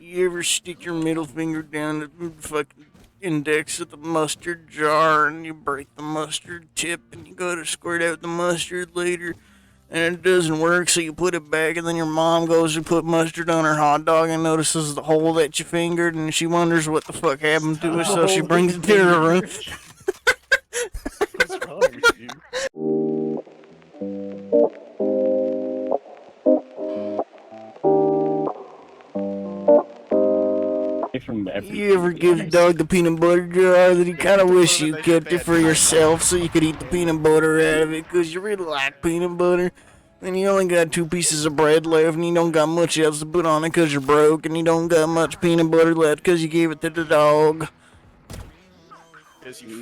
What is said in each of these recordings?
You ever stick your middle finger down the fucking index of the mustard jar and you break the mustard tip and you go to squirt out the mustard later and it doesn't work, so you put it back and then your mom goes to put mustard on her hot dog and notices the hole that you fingered and she wonders what the fuck happened to it, so she brings it to her room. What's wrong with you? You ever give the dog the peanut butter jar that you kind of wish you kept it for yourself so you could eat the peanut butter out of it because you really like peanut butter? And you only got 2 pieces of bread left and you don't got much else to put on it because you're broke and you don't got much peanut butter left because you gave it to the dog. Because you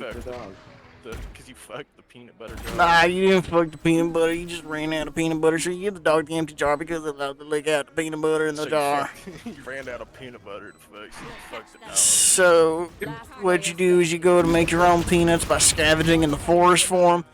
fucked the peanut butter jar. Nah, you didn't fuck the peanut butter. You just ran out of peanut butter. So you give the dog the empty jar because it allowed to lick out the peanut butter in the jar. You ran out of peanut butter to fuck, so you fucked it out. So what you do is you go to make your own peanuts by scavenging in the forest for them.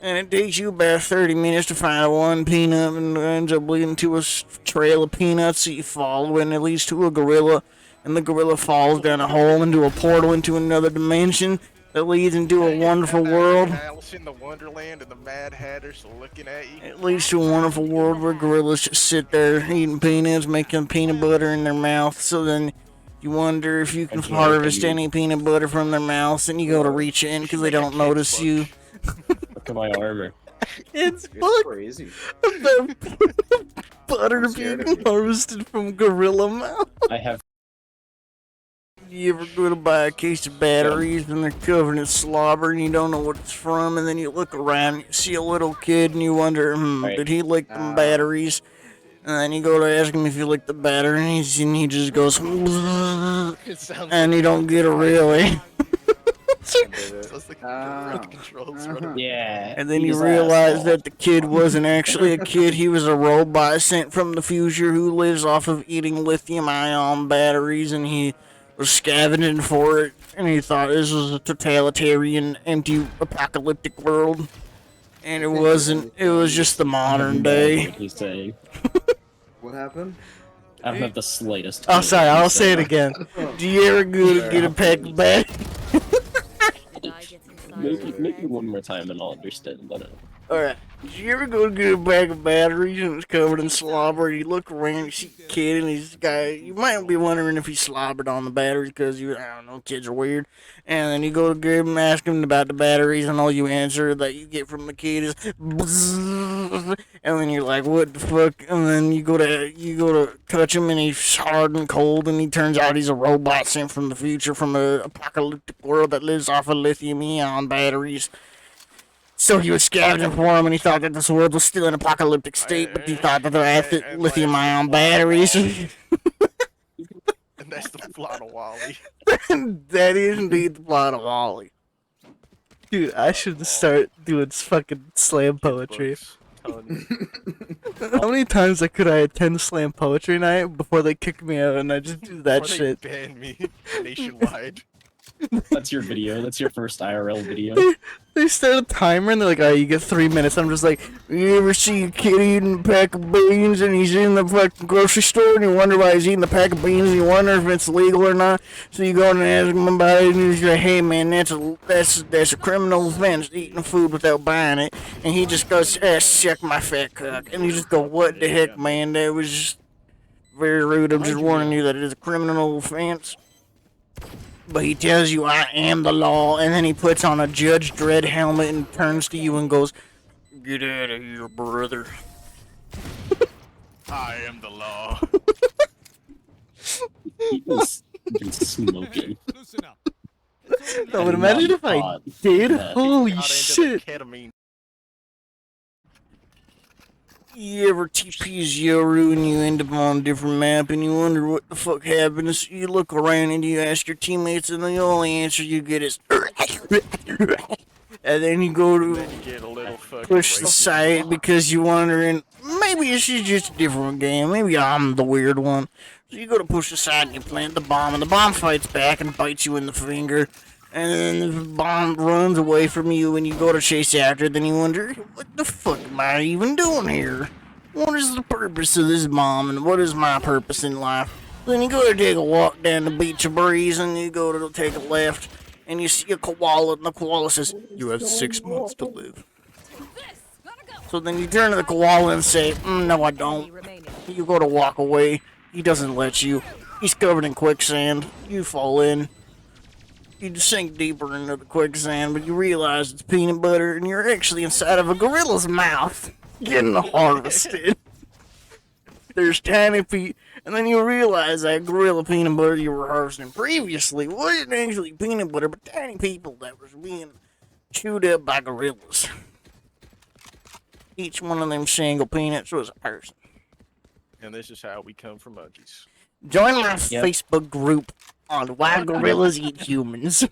And it takes you about 30 minutes to find one peanut and it ends up leading to a trail of peanuts. So you follow it and it leads to a gorilla. And the gorilla falls down a hole into a portal into another dimension that leads into a wonderful world. Alice in the Wonderland and the Mad Hatter's looking at you. It leads to a wonderful world where gorillas just sit there eating peanuts, making peanut butter in their mouth. So then you wonder if you can harvest any peanut butter from their mouths, and you go to reach in because they don't notice you. Look at my armor. It's crazy. Butter being harvested from gorilla mouth. I have. You ever go to buy a case of batteries and they're covered in slobber and you don't know what it's from, and then you look around and you see a little kid and you wonder, did he lick them batteries? And then you go to ask him if you lick the batteries and he just goes, and you don't get it really. Yeah. And then you realize that the kid wasn't actually a kid, he was a robot sent from the future who lives off of eating lithium-ion batteries, and he was scavenging for it, and he thought this was a totalitarian, empty, apocalyptic world. And it wasn't, it was just the modern day. What he's saying. What happened? I don't have the slightest. Oh, sorry, I'll say it again. Do you ever go to get a pack of batteries? Make it one more time and I'll understand better. Alright, did you ever go to get a bag of batteries and it's covered in slobber? You look around, you see a kid and he's guy. You might be wondering if he slobbered on the batteries because I don't know, kids are weird. And then you go to get him, ask him about the batteries, and all you answer that you get from the kid is bzzz, and then you're like, what the fuck? And then you go to touch him and he's hard and cold, and he turns out he's a robot sent from the future from an apocalyptic world that lives off of lithium-ion batteries. So he was scavenging for him, and he thought that this world was still in an apocalyptic state, but he thought that there had lithium-ion batteries. And that's the plot of Wally. That is indeed the plot of Wally. Dude, I should start doing fucking slam poetry. How many times could I attend slam poetry night before they kick me out and I just do that shit? They ban me nationwide. That's your video. That's your first IRL video. They start a timer and they're like, alright, you get 3 minutes. I'm just like, you ever see a kid eating a pack of beans and he's in the fucking grocery store and you wonder why he's eating the pack of beans and you wonder if it's legal or not? So you go and ask him about it and he's like, hey man, that's a criminal offense, eating food without buying it. And he just goes, check my fat cock. And you just go, what the heck, man? That was just very rude. I'm just warning you that it is a criminal offense. But he tells you, I am the law, and then he puts on a Judge Dredd helmet and turns to you and goes, get out of here, brother. I am the law. He was smoking. No, but imagine if I did. Holy shit. You ever TP Yoru and you end up on a different map and you wonder what the fuck happened? So you look around and you ask your teammates and the only answer you get is and then you go to push the site because you're wondering, maybe this is just a different game, maybe I'm the weird one. So you go to push the site and you plant the bomb and the bomb fights back and bites you in the finger. And then the bomb runs away from you and you go to chase after it, then you wonder, what the fuck am I even doing here? What is the purpose of this bomb and what is my purpose in life? Then you go to take a walk down the beach of breeze, and you go to take a left, and you see a koala, and the koala says, "You have 6 months to live." So then you turn to the koala and say, "No, I don't." You go to walk away. He doesn't let you. He's covered in quicksand. You fall in. You just sink deeper into the quicksand, but you realize it's peanut butter, and you're actually inside of a gorilla's mouth, getting harvested. There's tiny feet, and then you realize that gorilla peanut butter you were harvesting previously wasn't actually peanut butter, but tiny people that was being chewed up by gorillas. Each one of them single peanuts was a person. And this is how we come from monkeys. Join my Facebook group on Why Gorillas Eat Humans.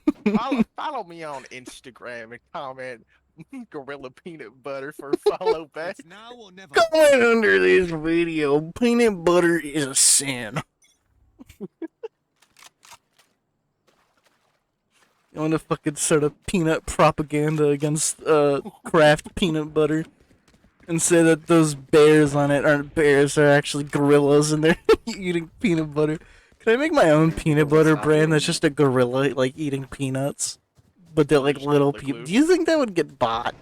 Follow me on Instagram and comment gorilla peanut butter for follow back. Comment under this video, peanut butter is a sin. You want to fucking start a peanut propaganda against Kraft peanut butter and say that those bears on it aren't bears, they're actually gorillas and they're eating peanut butter. Can I make my own peanut butter brand that's just a gorilla like eating peanuts? But they're like little people. Do you think that would get bought?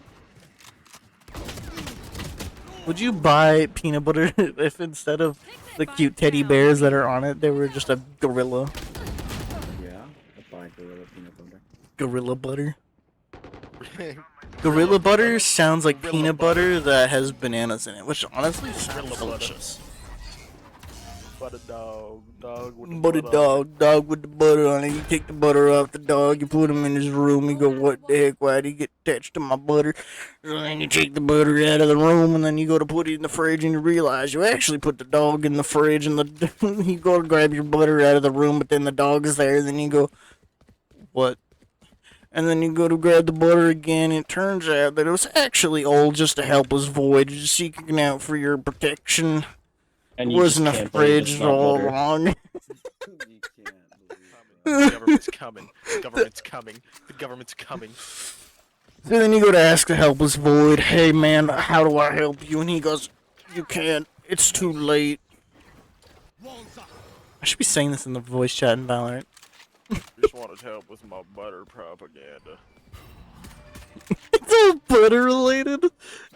Would you buy peanut butter if instead of the cute teddy bears that are on it, they were just a gorilla? Yeah, I'd buy gorilla peanut butter. Gorilla butter? Gorilla butter sounds like peanut butter that has bananas in it, which honestly sounds delicious. Butter dog, dog with the Butter butter. dog with the butter on it. You take the butter off the dog, you put him in his room, you go, "What the heck, why did he get attached to my butter?" And then you take the butter out of the room, and then you go to put it in the fridge, and you realize you actually put the dog in the fridge, and you go to grab your butter out of the room, but then the dog is there, and then you go, "What?" And then you go to grab the butter again, and it turns out that it was actually old just to help us void, just seeking out for your protection. And It you wasn't just a can't believe it's fridge not all butter. along. You can't believe The government's coming. The government's coming. The government's coming. So then you go to ask to help us void. "Hey man, how do I help you?" And he goes, "You can't. It's too late." I should be saying this in the voice chat in Valorant. Just wanted help with my butter propaganda. It's all butter related.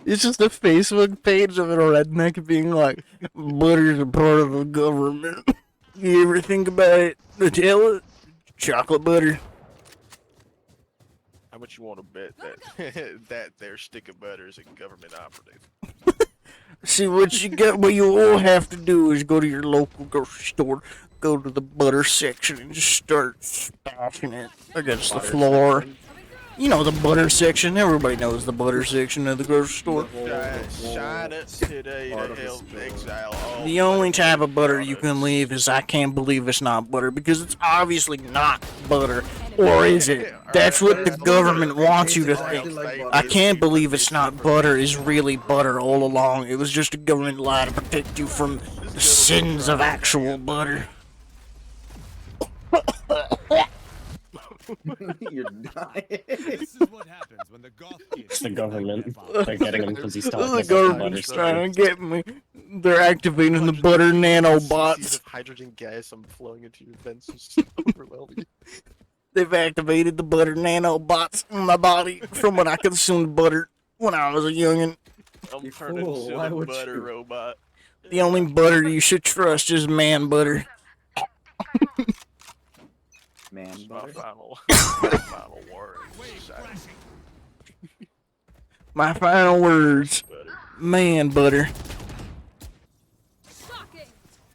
It's just a Facebook page of a redneck being like, "Butter's a part of the government." You ever think about it? Nutella? Chocolate butter? How much you want to bet that that their stick of butter is a government operative? See, what you all have to do is go to your local grocery store, go to the butter section, and just start smashing it against the floor. You know the butter section. Everybody knows the butter section of the grocery store. Shine it today to help exile all. The only type of butter you can leave is "I can't believe it's not butter," because it's obviously not butter. Or is it? That's what the government wants you to think. "I can't believe it's not butter" is really butter all along. It was just a government lie to protect you from the sins of actual butter. You're dying. This is what happens when the goth It's the government. They're getting him because he's talking The about the government's butter. trying to get me. They're activating the butter Seas nanobots. of hydrogen gas flowing into your vents is overwhelming. They've activated the butter nanobots in my body from when I consumed butter when I was a youngin'. I'm You turning fool, into why a would butter you? robot. The only butter you should trust is man butter. Man That's my butter. final words. My final words, Butter. man butter.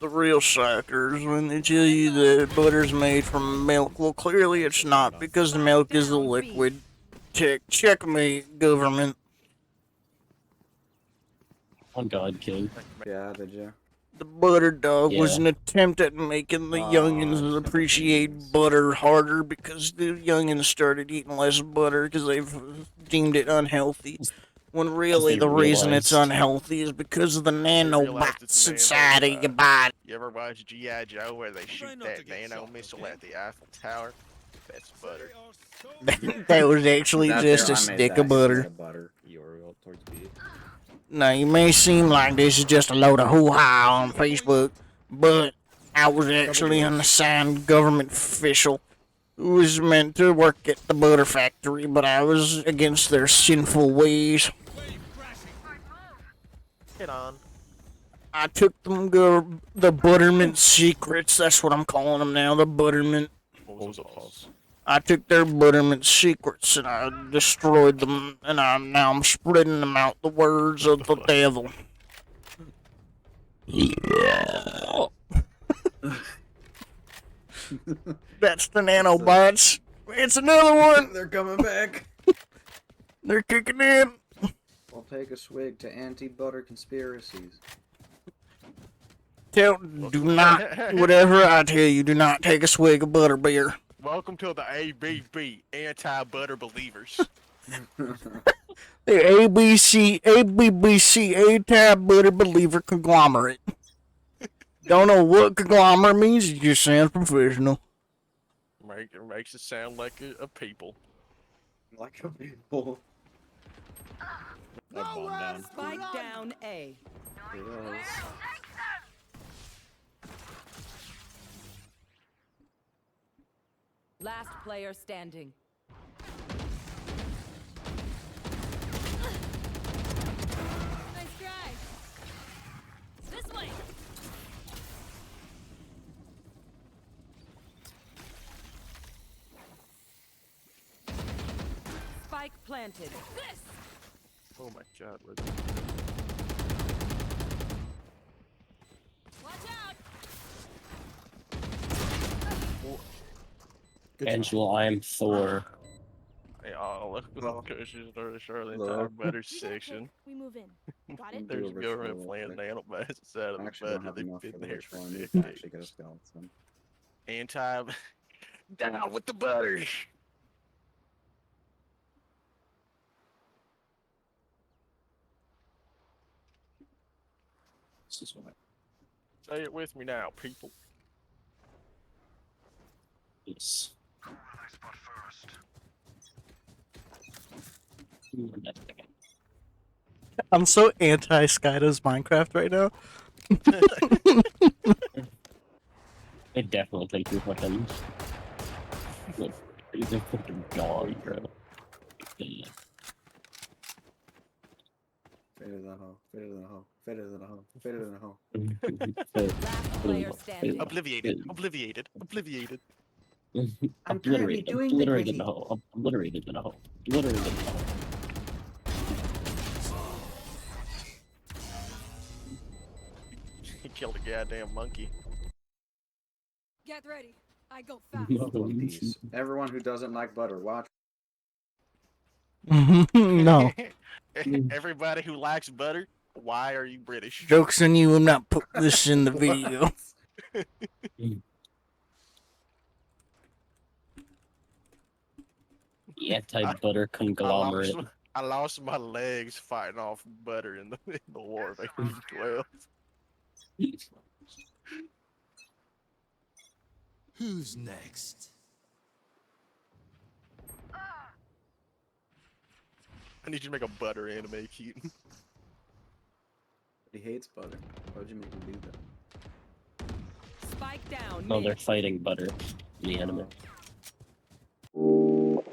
The real suckers when they tell you that butter's made from milk. Well, clearly it's not, because the milk is a liquid. Checkmate, government. On God, King. Yeah, did you? The butter dog was Yeah. an attempt at making the youngins appreciate butter harder, because the youngins started eating less butter because they've deemed it unhealthy. When really they the reason it's realized- unhealthy is because of the realized it's nanobots inside of nano, your body. You ever watch G.I. Joe where they shoot that nano missile at the Eiffel Tower? That's butter. That was actually That just there, a I made stick that of butter. instead of butter. Your towards me. Now, you may seem like this is just a load of hoo-ha on Facebook, but I was actually an assigned government official who was meant to work at the butter factory, but I was against their sinful ways. Get on. I took them the Buttermint secrets. That's what I'm calling them now. The Buttermint. I took their Buttermint secrets and I destroyed them, and I'm spreading them out the words of the devil. Yeah. That's the nanobots. It's another one. They're coming back. They're kicking in. I'll take a swig to anti-butter conspiracies. Do not, whatever I tell you, do not take a swig of butter beer. Welcome to the ABB, anti-butter believers. The ABBC, anti-butter believer conglomerate. Don't know what conglomerate means, it just sounds professional. Makes it sound like a people. Like a people. That bomb down. Spike down A. It is. Last player standing. Nice try. This way. Spike planted. This. Oh my god, Watch out. Angela, I am Thor. Hey, oh, look at Well, the cushions are the hello. entire butter You guys section. look, we move in. Got it? Do a There's ritual government real plant quick. nanobots inside of I the actually don't butter. have They've enough for been the there ritual. for I need to decades. actually get a skeleton. Anti. Down with the butter. This is what Say it with me now, people. is. I'm so anti-Skydo's Minecraft right now. They definitely think you're fucking. Look, he's a fucking dog, bro. Yeah. Fader than a hoe. Fader than a hoe. Fader than a hoe. Fader than a hoe. Last player standing. Obliviated. Obliviated. Obliviated. I'm currently doing the obliterated cookie. the hole. Obliterated the hole. Obliterated the hole. He killed a goddamn monkey. Get ready. I go fast. Love One Piece. Everyone who doesn't like butter, watch. No. Everybody who likes butter, why are you British? Joke's on you, I'm not putting this in the video. The anti-butter conglomerate. I lost my legs fighting off butter in the war of 1812. Who's next? I need you to make a butter anime, Keaton. But he hates butter. Why'd you make him do that? Spike down. No, mid. they're fighting butter in the anime. Oh.